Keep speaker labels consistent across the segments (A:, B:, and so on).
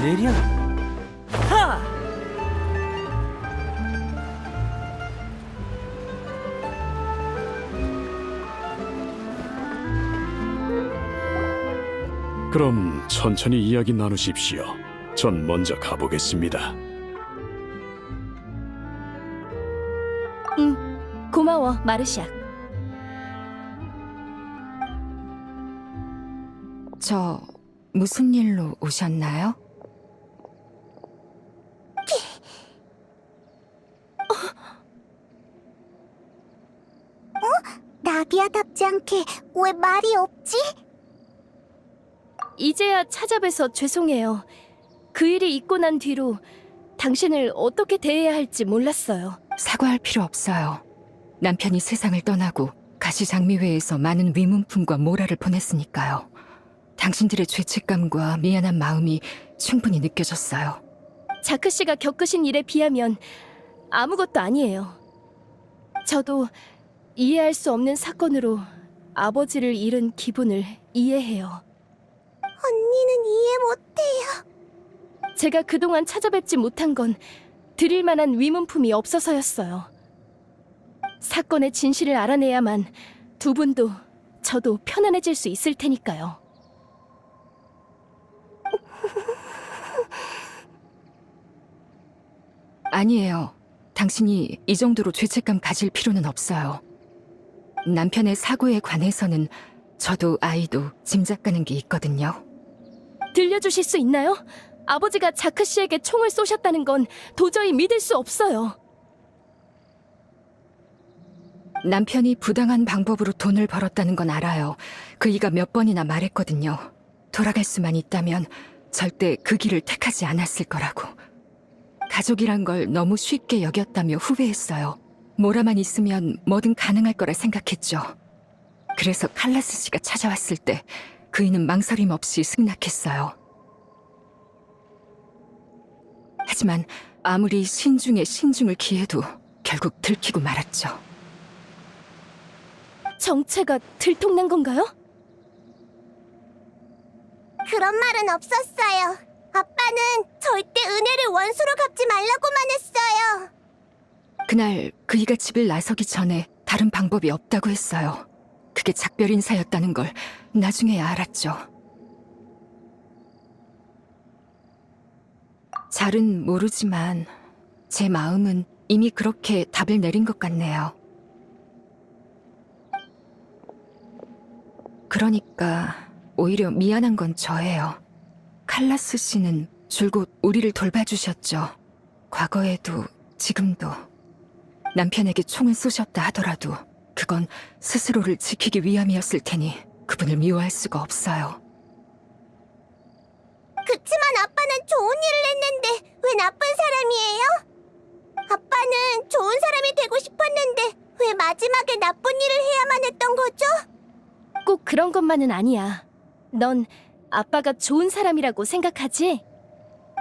A: 일이야? 하!
B: 그럼 천천히 이야기 나누십시오. 전 먼저 가보겠습니다.
C: 고마워, 마르샥.
D: 저 무슨 일로 오셨나요?
E: 나비아답지 않게 왜 말이 없지?
C: 이제야 찾아뵈서 죄송해요. 그 일이 있고 난 뒤로 당신을 어떻게 대해야 할지 몰랐어요.
D: 사과할 필요 없어요. 남편이 세상을 떠나고 가시장미회에서 많은 위문품과 모라를 보냈으니까요. 당신들의 죄책감과 미안한 마음이 충분히 느껴졌어요.
C: 자크 씨가 겪으신 일에 비하면 아무것도 아니에요. 저도 이해할 수 없는 사건으로 아버지를 잃은 기분을 이해해요.
E: 언니는 이해 못해요.
C: 제가 그동안 찾아뵙지 못한 건 드릴 만한 위문품이 없어서였어요. 사건의 진실을 알아내야만 두 분도 저도 편안해질 수 있을 테니까요.
D: 아니에요. 당신이 이 정도로 죄책감 가질 필요는 없어요. 남편의 사고에 관해서는 저도 아이도 짐작가는 게 있거든요.
C: 들려주실 수 있나요? 아버지가 자크 씨에게 총을 쏘셨다는 건 도저히 믿을 수 없어요.
D: 남편이 부당한 방법으로 돈을 벌었다는 건 알아요. 그이가 몇 번이나 말했거든요. 돌아갈 수만 있다면 절대 그 길을 택하지 않았을 거라고. 가족이란 걸 너무 쉽게 여겼다며 후회했어요. 모라만 있으면 뭐든 가능할 거라 생각했죠. 그래서 칼라스 씨가 찾아왔을 때 그이는 망설임 없이 승낙했어요. 하지만 아무리 신중에 신중을 기해도 결국 들키고 말았죠.
C: 정체가 들통난 건가요?
E: 그런 말은 없었어요. 아빠는 절대 은혜를 원수로 갚지 말라고만 했어요.
D: 그날 그이가 집을 나서기 전에 다른 방법이 없다고 했어요. 그게 작별 인사였다는 걸 나중에야 알았죠. 잘은 모르지만 제 마음은 이미 그렇게 답을 내린 것 같네요. 그러니까 오히려 미안한 건 저예요. 칼라스 씨는 줄곧 우리를 돌봐주셨죠. 과거에도 지금도. 남편에게 총을 쏘셨다 하더라도 그건 스스로를 지키기 위함이었을 테니 그분을 미워할 수가 없어요.
E: 그치만 아빠는 좋은 일을 했는데 왜 나쁜 사람이에요? 아빠는 좋은 사람이 되고 싶었는데 왜 마지막에 나쁜 일을 해야만 했던 거죠?
C: 꼭 그런 것만은 아니야. 넌 아빠가 좋은 사람이라고 생각하지?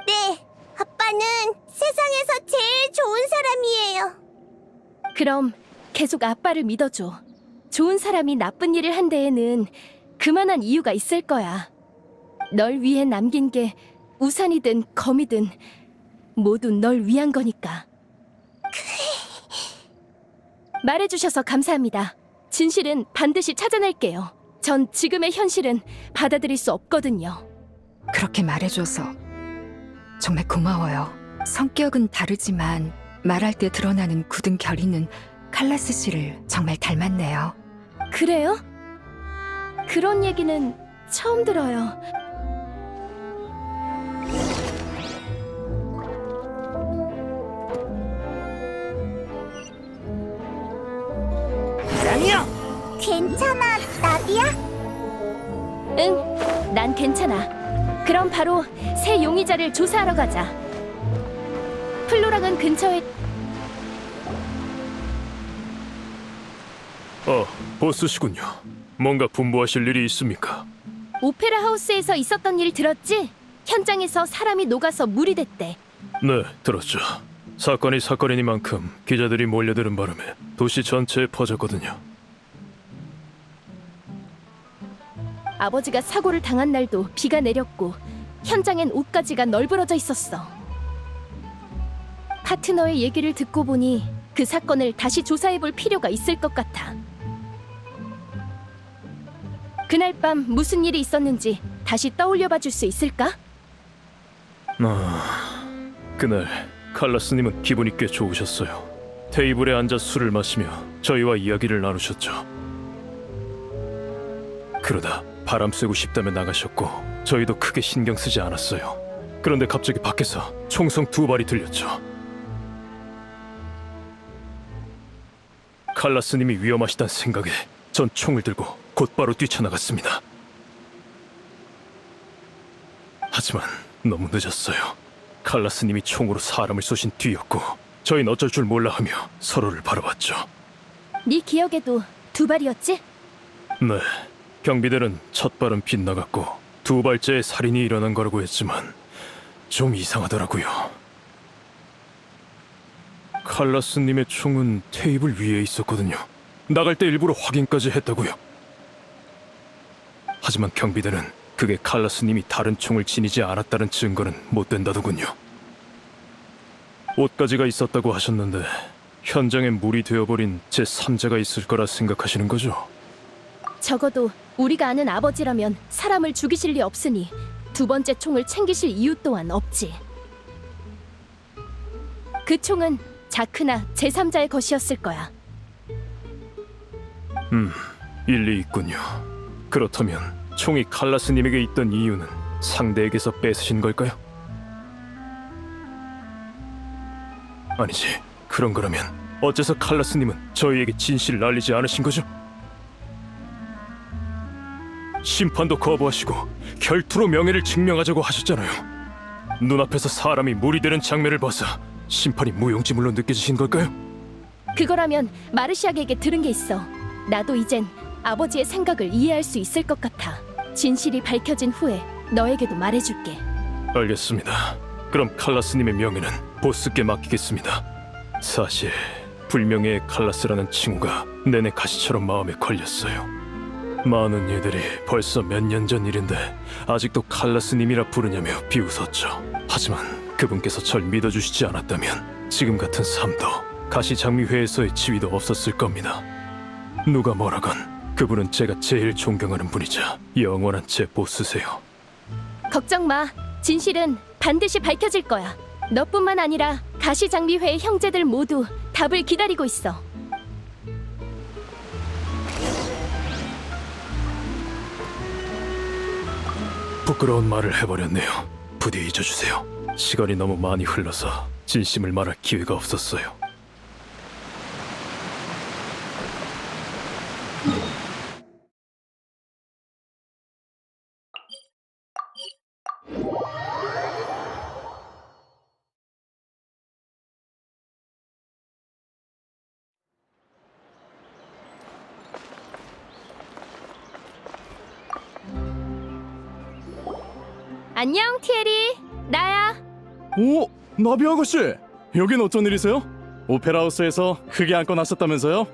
E: 네, 아빠는 세상에서 제일 좋은 사람이에요.
C: 그럼 계속 아빠를 믿어줘. 좋은 사람이 나쁜 일을 한 데에는 그만한 이유가 있을 거야. 널 위해 남긴 게 우산이든 검이든 모두 널 위한 거니까. 말해주셔서 감사합니다. 진실은 반드시 찾아낼게요. 전 지금의 현실은 받아들일 수 없거든요.
D: 그렇게 말해줘서 정말 고마워요. 성격은 다르지만 말할 때 드러나는 굳은 결의는 칼라스 씨를 정말 닮았네요.
C: 그래요? 그런 얘기는 처음 들어요.
A: 아니야!
E: 괜찮아, 나비야?
C: 응, 난 괜찮아. 그럼 바로 새 용의자를 조사하러 가자. 플로랑은 근처에...
B: 보스시군요. 뭔가 분부하실 일이 있습니까?
C: 오페라 하우스에서 있었던 일 들었지? 현장에서 사람이 녹아서 물이 됐대.
B: 네, 들었죠. 사건이 사건이니만큼 기자들이 몰려드는 바람에 도시 전체에 퍼졌거든요.
C: 아버지가 사고를 당한 날도 비가 내렸고 현장엔 옷가지가 널브러져 있었어. 파트너의 얘기를 듣고 보니 그 사건을 다시 조사해볼 필요가 있을 것 같아. 그날 밤 무슨 일이 있었는지 다시 떠올려봐 줄 수 있을까?
B: 그날 칼라스님은 기분이 꽤 좋으셨어요. 테이블에 앉아 술을 마시며 저희와 이야기를 나누셨죠. 그러다 바람 쐬고 싶다며 나가셨고 저희도 크게 신경 쓰지 않았어요. 그런데 갑자기 밖에서 총성 2발이 들렸죠. 칼라스님이 위험하시단 생각에 전 총을 들고 곧바로 뛰쳐나갔습니다. 하지만 너무 늦었어요. 칼라스님이 총으로 사람을 쏘신 뒤였고 저희는 어쩔 줄 몰라 하며 서로를 바라봤죠.
C: 네 기억에도 2발이었지?
B: 네, 경비들은 첫 발은 빗나갔고 2발째에 살인이 일어난 거라고 했지만 좀 이상하더라고요. 칼라스님의 총은 테이블 위에 있었거든요. 나갈 때 일부러 확인까지 했다고요. 하지만 경비들은 그게 칼라스님이 다른 총을 지니지 않았다는 증거는 못 된다더군요. 옷가지가 있었다고 하셨는데 현장에 물이 되어버린 제3자가 있을 거라 생각하시는 거죠?
C: 적어도 우리가 아는 아버지라면 사람을 죽이실 리 없으니 2번째 총을 챙기실 이유 또한 없지. 그 총은 자크나 제3자의 것이었을 거야.
B: 일리 있군요. 그렇다면 총이 칼라스님에게 있던 이유는 상대에게서 뺏으신 걸까요? 아니지, 그런 거라면 어째서 칼라스님은 저희에게 진실을 알리지 않으신 거죠? 심판도 거부하시고 결투로 명예를 증명하자고 하셨잖아요. 눈앞에서 사람이 물이 되는 장면을 봐서 심판이 무용지물로 느껴지신 걸까요?
C: 그거라면 마르시아에게 들은 게 있어. 나도 이젠 아버지의 생각을 이해할 수 있을 것 같아. 진실이 밝혀진 후에 너에게도 말해줄게.
B: 알겠습니다. 그럼 칼라스님의 명예는 보스께 맡기겠습니다. 사실 불명예의 칼라스라는 칭호가 내내 가시처럼 마음에 걸렸어요. 많은 이들이 벌써 몇 년 전 일인데 아직도 칼라스님이라 부르냐며 비웃었죠. 하지만 그분께서 절 믿어주시지 않았다면 지금 같은 삶도 가시장미회에서의 지위도 없었을 겁니다. 누가 뭐라건 그분은 제가 제일 존경하는 분이자 영원한 제 보스세요.
C: 걱정 마. 진실은 반드시 밝혀질 거야. 너뿐만 아니라 가시장미회의 형제들 모두 답을 기다리고 있어.
B: 부끄러운 말을 해버렸네요. 부디 잊어주세요. 시간이 너무 많이 흘러서 진심을 말할 기회가 없었어요.
C: 안녕, 티에리. 나야.
F: 오, 나비 아가씨! 여긴 어쩐 일이세요? 오페라 하우스에서 크게 안고 나섰다면서요?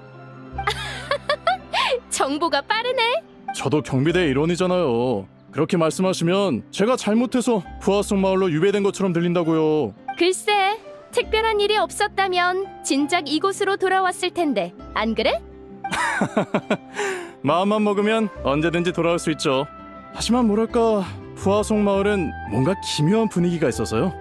C: 정보가 빠르네.
F: 저도 경비대 일원이잖아요. 그렇게 말씀하시면 제가 잘못해서 부하성 마을로 유배된 것처럼 들린다고요.
C: 글쎄, 특별한 일이 없었다면 진작 이곳으로 돌아왔을 텐데. 안 그래?
F: 마음만 먹으면 언제든지 돌아올 수 있죠. 하지만 뭐랄까, 부하성 마을은 뭔가 기묘한 분위기가 있어서요.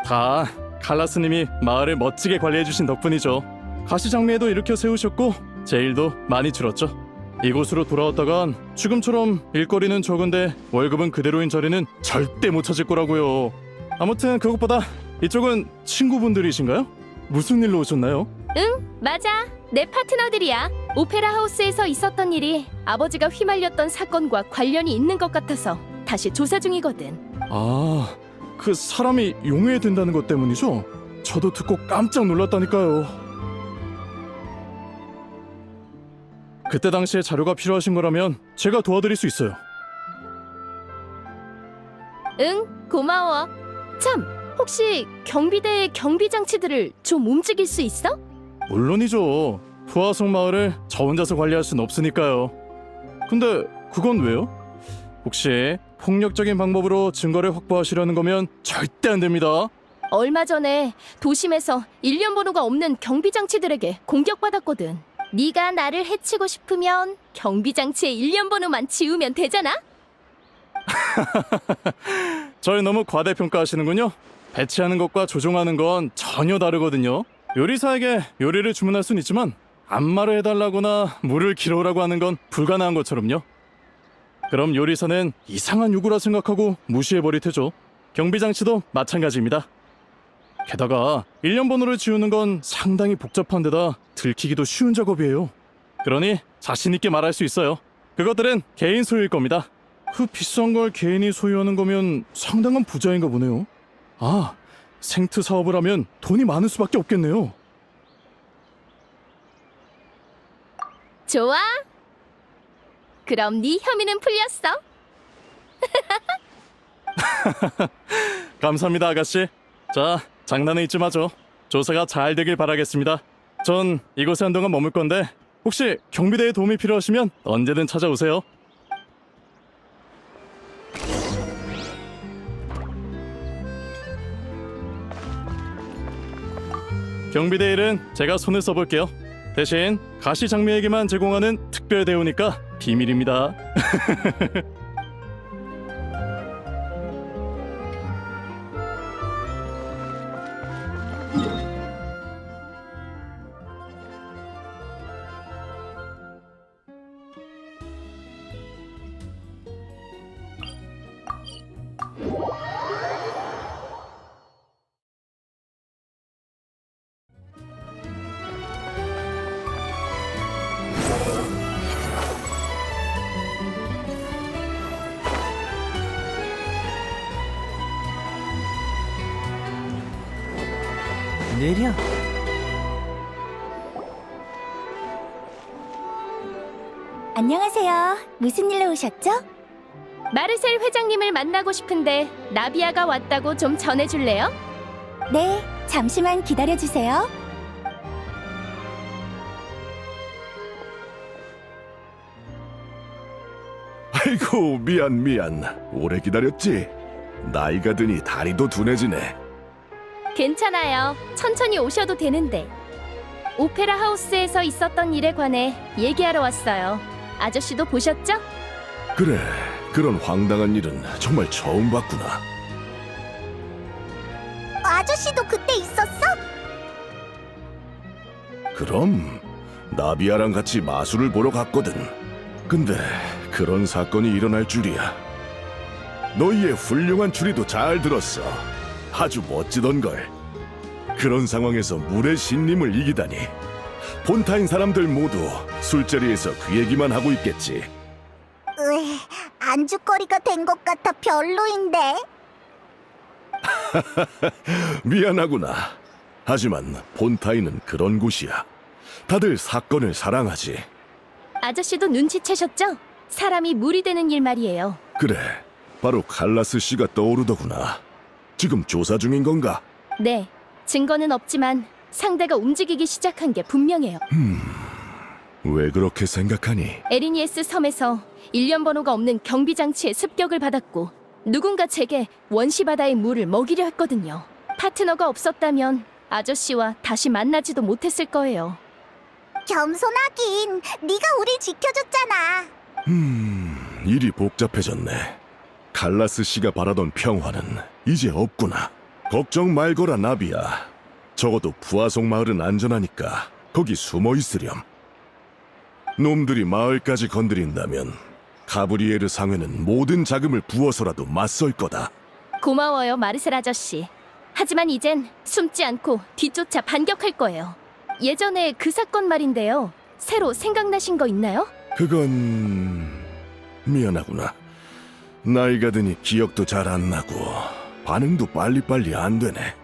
F: 다 칼라스님이 마을을 멋지게 관리해주신 덕분이죠. 가시장미에도 일으켜 세우셨고 제 일도 많이 줄었죠. 이곳으로 돌아왔다간 지금처럼 일거리는 적은데 월급은 그대로인 자리는 절대 못 찾을 거라고요. 아무튼 그것보다 이쪽은 친구분들이신가요? 무슨 일로 오셨나요?
C: 응, 맞아. 내 파트너들이야. 오페라 하우스에서 있었던 일이 아버지가 휘말렸던 사건과 관련이 있는 것 같아서 다시 조사 중이거든.
F: 아, 그 사람이 용해야 된다는 것 때문이죠? 저도 듣고 깜짝 놀랐다니까요. 그때 당시에 자료가 필요하신 거라면 제가 도와드릴 수 있어요.
C: 응, 고마워. 참, 혹시 경비대의 경비 장치들을 좀 움직일 수 있어?
F: 물론이죠. 부하성 마을을 저 혼자서 관리할 순 없으니까요. 근데 그건 왜요? 혹시 폭력적인 방법으로 증거를 확보하시려는 거면 절대 안 됩니다.
C: 얼마 전에 도심에서 일련 번호가 없는 경비장치들에게 공격받았거든. 네가 나를 해치고 싶으면 경비장치의 일련 번호만 지우면 되잖아?
F: 절 너무 과대평가하시는군요. 배치하는 것과 조종하는 건 전혀 다르거든요. 요리사에게 요리를 주문할 순 있지만 안마를 해달라거나 물을 길어오라고 하는 건 불가능한 것처럼요. 그럼 요리사는 이상한 요구라 생각하고 무시해버릴 테죠. 경비장치도 마찬가지입니다. 게다가 일련 번호를 지우는 건 상당히 복잡한 데다 들키기도 쉬운 작업이에요. 그러니 자신 있게 말할 수 있어요. 그것들은 개인 소유일 겁니다. 그 비싼 걸 개인이 소유하는 거면 상당한 부자인가 보네요. 아, 생트 사업을 하면 돈이 많을 수밖에 없겠네요.
C: 좋아. 그럼 네 혐의는 풀렸어.
F: 감사합니다, 아가씨. 자, 장난은 잊지 마죠. 조사가 잘 되길 바라겠습니다. 전 이곳에 한동안 머물 건데 혹시 경비대에 도움이 필요하시면 언제든 찾아오세요. 경비대 일은 제가 손을 써볼게요. 대신 가시 장미에게만 제공하는 특별 대우니까 비밀입니다.
A: 느려.
E: 안녕하세요. 무슨 일로 오셨죠?
C: 마르셀 회장님을 만나고 싶은데 나비아가 왔다고 좀 전해줄래요?
E: 네, 잠시만 기다려주세요.
G: 아이고 미안 오래 기다렸지? 나이가 드니 다리도 둔해지네.
C: 괜찮아요. 천천히 오셔도 되는데. 오페라 하우스에서 있었던 일에 관해 얘기하러 왔어요. 아저씨도 보셨죠?
G: 그래 그런 황당한 일은 정말 처음 봤구나.
E: 아저씨도 그때 있었어?
G: 그럼 나비아랑 같이 마술을 보러 갔거든. 근데 그런 사건이 일어날 줄이야. 너희의 훌륭한 추리도 잘 들었어. 아주 멋지던걸. 그런 상황에서 물의 신님을 이기다니. 본타인 사람들 모두 술자리에서 그 얘기만 하고 있겠지.
E: 안주거리가 된 것 같아 별로인데.
G: 미안하구나. 하지만 본타인은 그런 곳이야. 다들 사건을 사랑하지.
C: 아저씨도 눈치채셨죠? 사람이 물이 되는 일 말이에요.
G: 그래, 바로 칼라스 씨가 떠오르더구나. 지금 조사 중인 건가?
C: 네, 증거는 없지만 상대가 움직이기 시작한 게 분명해요.
G: 왜 그렇게 생각하니?
C: 에리니에스 섬에서 일련 번호가 없는 경비장치의 습격을 받았고 누군가 제게 원시바다의 물을 먹이려 했거든요. 파트너가 없었다면 아저씨와 다시 만나지도 못했을 거예요.
E: 겸손하긴. 네가 우릴 지켜줬잖아.
G: 일이 복잡해졌네. 칼라스 씨가 바라던 평화는 이제 없구나. 걱정 말거라 나비야. 적어도 부하송 마을은 안전하니까 거기 숨어 있으렴. 놈들이 마을까지 건드린다면 가브리에르 상회는 모든 자금을 부어서라도 맞설 거다.
C: 고마워요, 마르셀 아저씨. 하지만 이젠 숨지 않고 뒤쫓아 반격할 거예요. 예전에 그 사건 말인데요. 새로 생각나신 거 있나요?
G: 그건 미안하구나. 나이가 드니 기억도 잘 안 나고 반응도 빨리빨리 안 되네.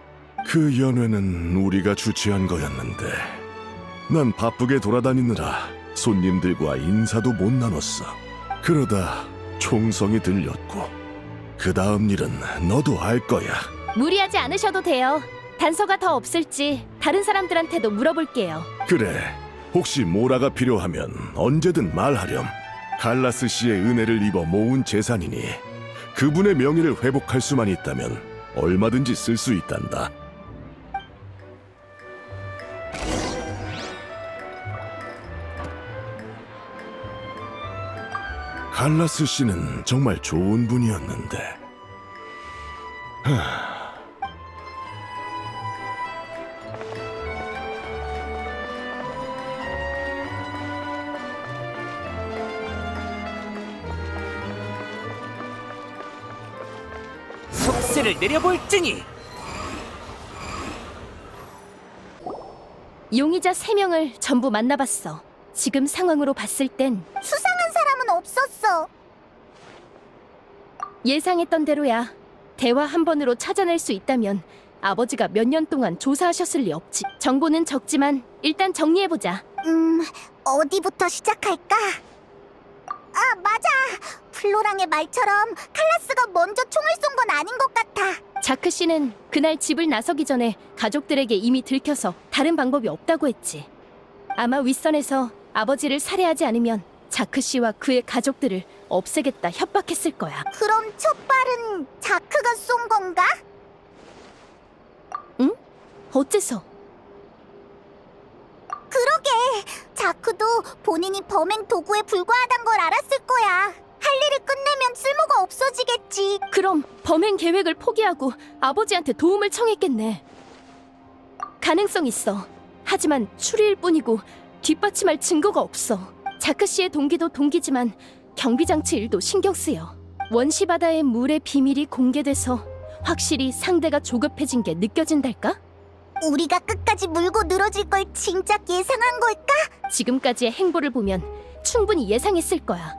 G: 그 연회는 우리가 주최한 거였는데 난 바쁘게 돌아다니느라 손님들과 인사도 못 나눴어. 그러다 총성이 들렸고 그 다음 일은 너도 알 거야.
C: 무리하지 않으셔도 돼요. 단서가 더 없을지 다른 사람들한테도 물어볼게요.
G: 그래, 혹시 모라가 필요하면 언제든 말하렴. 칼라스 씨의 은혜를 입어 모은 재산이니 그분의 명예를 회복할 수만 있다면 얼마든지 쓸 수 있단다. 칼라스 씨는 정말 좋은 분이었는데.
A: 속세를 내려볼지니.
C: 용의자 3명을 전부 만나봤어. 지금 상황으로 봤을 땐
E: 수상한 사람은 없었어.
C: 예상했던 대로야. 대화 한 번으로 찾아낼 수 있다면 아버지가 몇 년 동안 조사하셨을 리 없지. 정보는 적지만 일단 정리해보자.
E: 어디부터 시작할까? 아, 맞아. 플로랑의 말처럼 칼라스가 먼저 총을 쏜 건 아닌 것 같아.
C: 자크 씨는 그날 집을 나서기 전에 가족들에게 이미 들켜서 다른 방법이 없다고 했지. 아마 윗선에서 아버지를 살해하지 않으면 자크 씨와 그의 가족들을 없애겠다 협박했을 거야.
E: 그럼 첫 발은 자크가 쏜 건가?
C: 어째서?
E: 그러게. 자크도 본인이 범행 도구에 불과하단 걸 알았을 거야. 할 일을 끝내면 쓸모가 없어지겠지.
C: 그럼 범행 계획을 포기하고 아버지한테 도움을 청했겠네. 가능성 있어. 하지만 추리일 뿐이고 뒷받침할 증거가 없어. 자크 씨의 동기도 동기지만 경비장치 일도 신경 쓰여. 원시 바다의 물의 비밀이 공개돼서 확실히 상대가 조급해진 게 느껴진달까?
E: 우리가 끝까지 물고 늘어질 걸 진작 예상한 걸까?
C: 지금까지의 행보를 보면 충분히 예상했을 거야.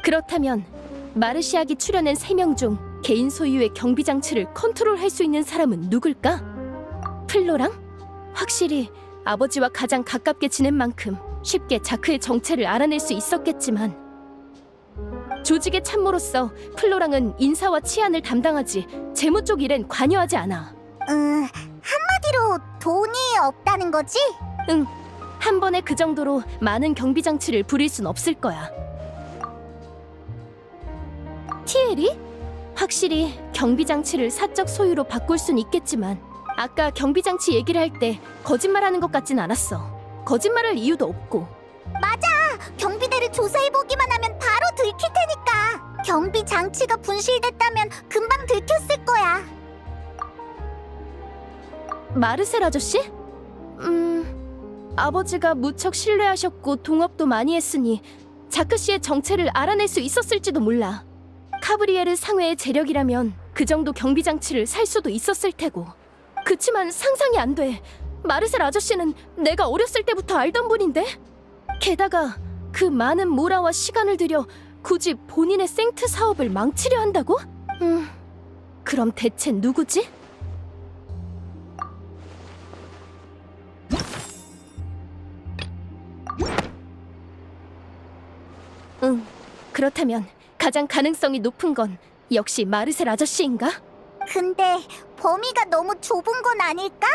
C: 그렇다면 마르시아기 출연한 3명 중 개인 소유의 경비장치를 컨트롤할 수 있는 사람은 누굴까? 플로랑? 확실히 아버지와 가장 가깝게 지낸 만큼 쉽게 자크의 정체를 알아낼 수 있었겠지만 조직의 참모로서 플로랑은 인사와 치안을 담당하지 재무 쪽 일엔 관여하지 않아.
E: 한마디로 돈이 없다는 거지?
C: 응, 한 번에 그 정도로 많은 경비장치를 부릴 순 없을 거야. 티에리? 확실히 경비장치를 사적 소유로 바꿀 순 있겠지만 아까 경비장치 얘기를 할 때 거짓말하는 것 같진 않았어. 거짓말할 이유도 없고.
E: 맞아. 경비대를 조사해보기만 하면 바로 들킬 테니까. 경비 장치가 분실됐다면 금방 들켰을 거야.
C: 마르셀 아저씨? 아버지가 무척 신뢰하셨고 동업도 많이 했으니 자크 씨의 정체를 알아낼 수 있었을지도 몰라. 카브리에르 상회의 재력이라면 그 정도 경비장치를 살 수도 있었을 테고. 그치만 상상이 안 돼. 마르셀 아저씨는 내가 어렸을 때부터 알던 분인데? 게다가 그 많은 모라와 시간을 들여 굳이 본인의 생트 사업을 망치려 한다고? 그럼 대체 누구지? 그렇다면 가장 가능성이 높은 건 역시 마르셀 아저씨인가?
E: 근데 범위가 너무 좁은 건 아닐까?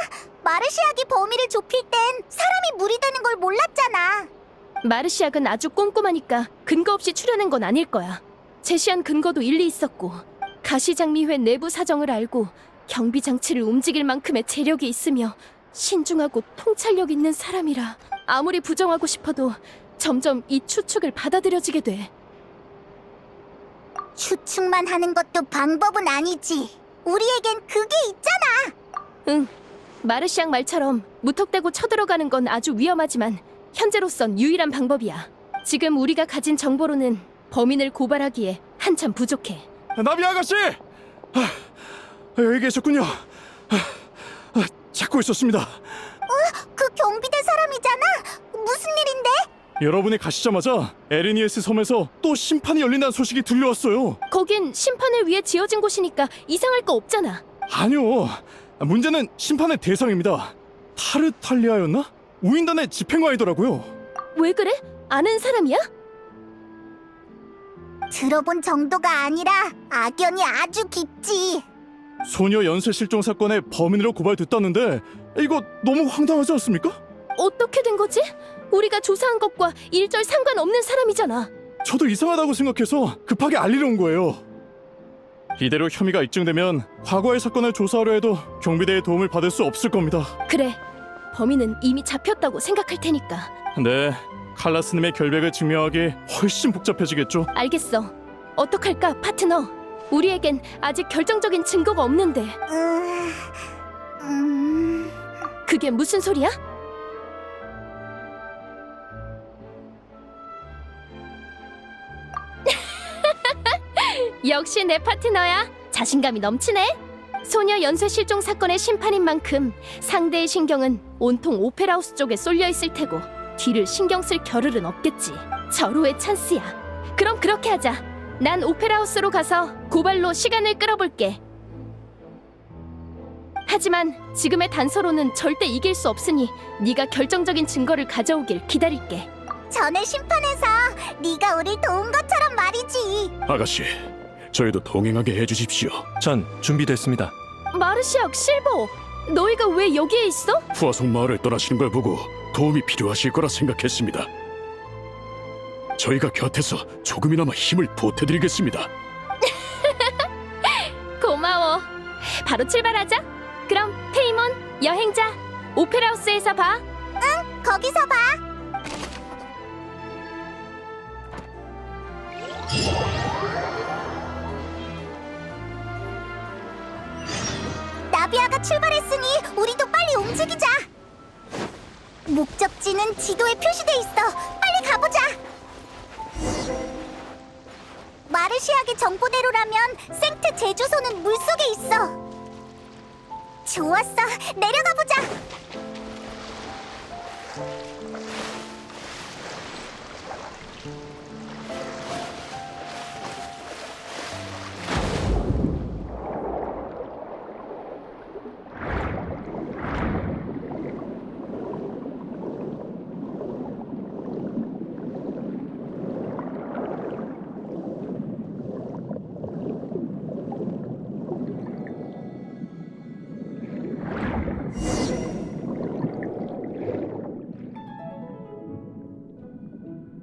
E: 마르시아기 범위를 좁힐 땐 사람이 무리되는 걸 몰랐잖아.
C: 마르시악은 아주 꼼꼼하니까 근거 없이 추려낸 건 아닐 거야. 제시한 근거도 일리 있었고 가시장미회 내부 사정을 알고 경비 장치를 움직일 만큼의 재력이 있으며 신중하고 통찰력 있는 사람이라 아무리 부정하고 싶어도 점점 이 추측을 받아들여지게 돼.
E: 추측만 하는 것도 방법은 아니지. 우리에겐 그게 있잖아.
C: 응, 마르시악 말처럼 무턱대고 쳐들어가는 건 아주 위험하지만 현재로선 유일한 방법이야. 지금 우리가 가진 정보로는 범인을 고발하기에 한참 부족해.
F: 나비 아가씨! 여기 계셨군요. 찾고 있었습니다.
E: 그 경비대 사람이잖아. 무슨 일인데?
F: 여러분이 가시자마자 에르니에스 섬에서 또 심판이 열린다는 소식이 들려왔어요.
C: 거긴 심판을 위해 지어진 곳이니까 이상할 거 없잖아.
F: 아니요. 문제는 심판의 대상입니다. 타르탈리아였나? 우인단의 집행관이더라고요.
C: 왜 그래? 아는 사람이야?
E: 들어본 정도가 아니라 악연이 아주 깊지.
F: 소녀 연쇄 실종 사건의 범인으로 고발됐다는데 이거 너무 황당하지 않습니까?
C: 어떻게 된 거지? 우리가 조사한 것과 일절 상관없는 사람이잖아.
F: 저도 이상하다고 생각해서 급하게 알리러 온 거예요. 이대로 혐의가 입증되면 과거의 사건을 조사하려 해도 경비대의 도움을 받을 수 없을 겁니다.
C: 그래, 범인은 이미 잡혔다고 생각할 테니까.
F: 네, 칼라스님의 결백을 증명하기 훨씬 복잡해지겠죠.
C: 알겠어. 어떡할까, 파트너? 우리에겐 아직 결정적인 증거가 없는데. 그게 무슨 소리야? 역시 내 파트너야. 자신감이 넘치네. 소녀 연쇄 실종 사건의 심판인 만큼 상대의 신경은 온통 오페라하우스 쪽에 쏠려 있을 테고 뒤를 신경 쓸 겨를은 없겠지. 절호의 찬스야. 그럼 그렇게 하자. 난 오페라하우스로 가서 고발로 시간을 끌어볼게. 하지만 지금의 단서로는 절대 이길 수 없으니 네가 결정적인 증거를 가져오길 기다릴게.
E: 전에 심판에서 네가 우릴 도운 것처럼 말이지.
F: 아가씨, 저희도 동행하게 해주십시오.
B: 전 준비됐습니다.
C: 마르시악, 실버, 너희가 왜 여기에 있어?
F: 후아송 마을을 떠나시는 걸 보고 도움이 필요하실 거라 생각했습니다. 저희가 곁에서 조금이나마 힘을 보태드리겠습니다.
C: 고마워. 바로 출발하자. 그럼 페이몬, 여행자, 오페라하우스에서 봐.
E: 거기서 봐. 나비아가 출발했으니 우리도 빨리 움직이자. 목적지는 지도에 표시돼 있어. 빨리 가보자. 마르시아의 정보대로라면 생트 제주소는 물속에 있어. 좋았어. 내려가 보자.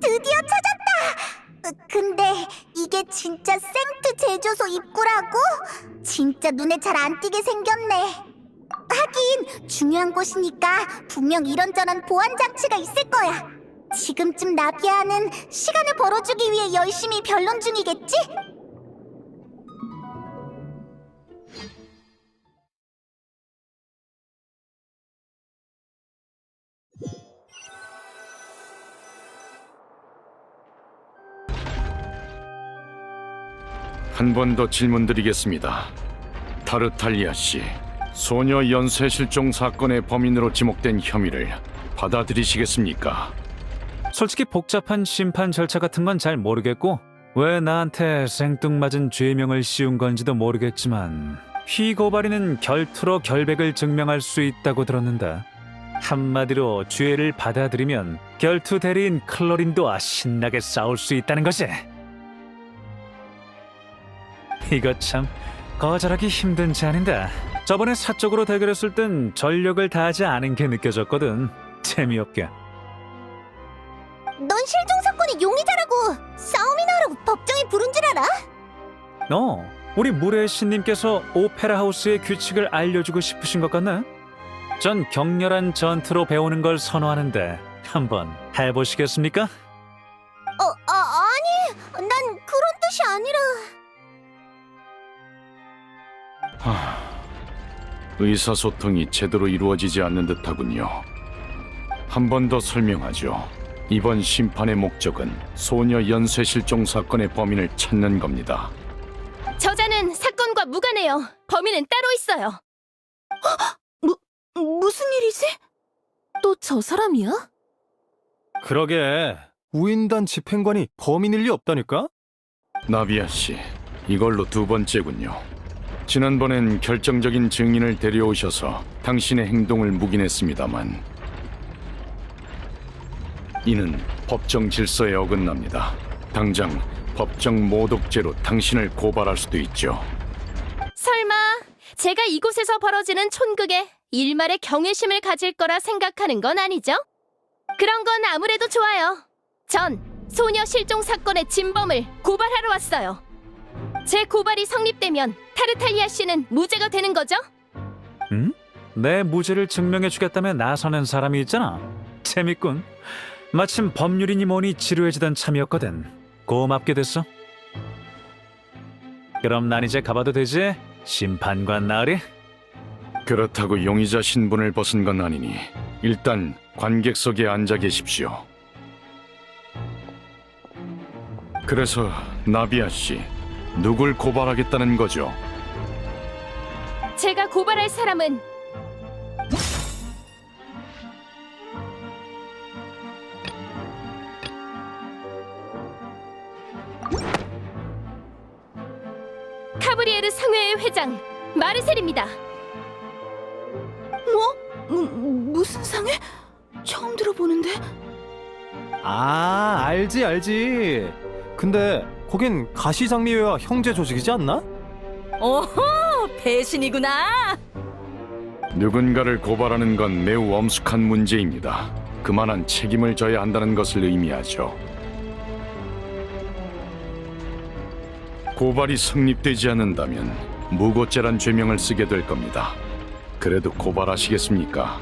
E: 드디어 찾았다! 근데 이게 진짜 생트 제조소 입구라고? 진짜 눈에 잘 안 띄게 생겼네. 하긴 중요한 곳이니까 분명 이런저런 보안 장치가 있을 거야. 지금쯤 나비아는 시간을 벌어주기 위해 열심히 변론 중이겠지?
H: 한 번 더 질문드리겠습니다. 타르탈리아 씨, 소녀 연쇄 실종 사건의 범인으로 지목된 혐의를 받아들이시겠습니까?
A: 솔직히 복잡한 심판 절차 같은 건 잘 모르겠고 왜 나한테 생뚱맞은 죄명을 씌운 건지도 모르겠지만 피고발인은 결투로 결백을 증명할 수 있다고 들었는데 한마디로 죄를 받아들이면 결투 대리인 클로린도와 신나게 싸울 수 있다는 거지. 이거 참 거절하기 힘든 제안인데 저번에 사적으로 대결했을 땐 전력을 다하지 않은 게 느껴졌거든. 재미없게.
E: 넌 실종 사건의 용의자라고! 싸움이나 하라고 법정에 부른 줄 알아?
A: 우리 무례 신님께서 오페라 하우스의 규칙을 알려주고 싶으신 것 같네. 전 격렬한 전투로 배우는 걸 선호하는데 한번 해보시겠습니까?
E: 아니, 난 그런 뜻이 아니라...
H: 의사소통이 제대로 이루어지지 않는 듯하군요. 한 번 더 설명하죠. 이번 심판의 목적은 소녀 연쇄 실종 사건의 범인을 찾는 겁니다.
C: 저자는 사건과 무관해요. 범인은 따로 있어요. 무슨 일이지? 또 저 사람이야?
B: 그러게 우인단 집행관이 범인일 리 없다니까?
H: 나비아 씨, 이걸로 두 번째군요. 지난번엔 결정적인 증인을 데려오셔서 당신의 행동을 묵인했습니다만 이는 법정 질서에 어긋납니다. 당장 법정 모독죄로 당신을 고발할 수도 있죠.
C: 설마 제가 이곳에서 벌어지는 촌극에 일말의 경외심을 가질 거라 생각하는 건 아니죠? 그런 건 아무래도 좋아요. 전 소녀 실종 사건의 진범을 고발하러 왔어요. 제 고발이 성립되면 타르탈리아 씨는 무죄가 되는 거죠?
A: 응? 내 무죄를 증명해주겠다며 나서는 사람이 있잖아. 재밌군. 마침 법률이니 뭐니 지루해지던 참이었거든. 고맙게 됐어. 그럼 난 이제 가봐도 되지? 심판관 나으리?
H: 그렇다고 용의자 신분을 벗은 건 아니니 일단 관객석에 앉아 계십시오. 그래서 나비아 씨, 누굴 고발하겠다는 거죠?
C: 제가 고발할 사람은 카브리에르 상회의 회장 마르셀입니다.
E: 무슨 상해? 처음 들어보는데.
I: 아, 알지. 근데 거긴 가시장미회와 형제 조직이지 않나?
J: 오호, 배신이구나.
H: 누군가를 고발하는 건 매우 엄숙한 문제입니다. 그만한 책임을 져야 한다는 것을 의미하죠. 고발이 성립되지 않는다면 무고죄란 죄명을 쓰게 될 겁니다. 그래도 고발하시겠습니까?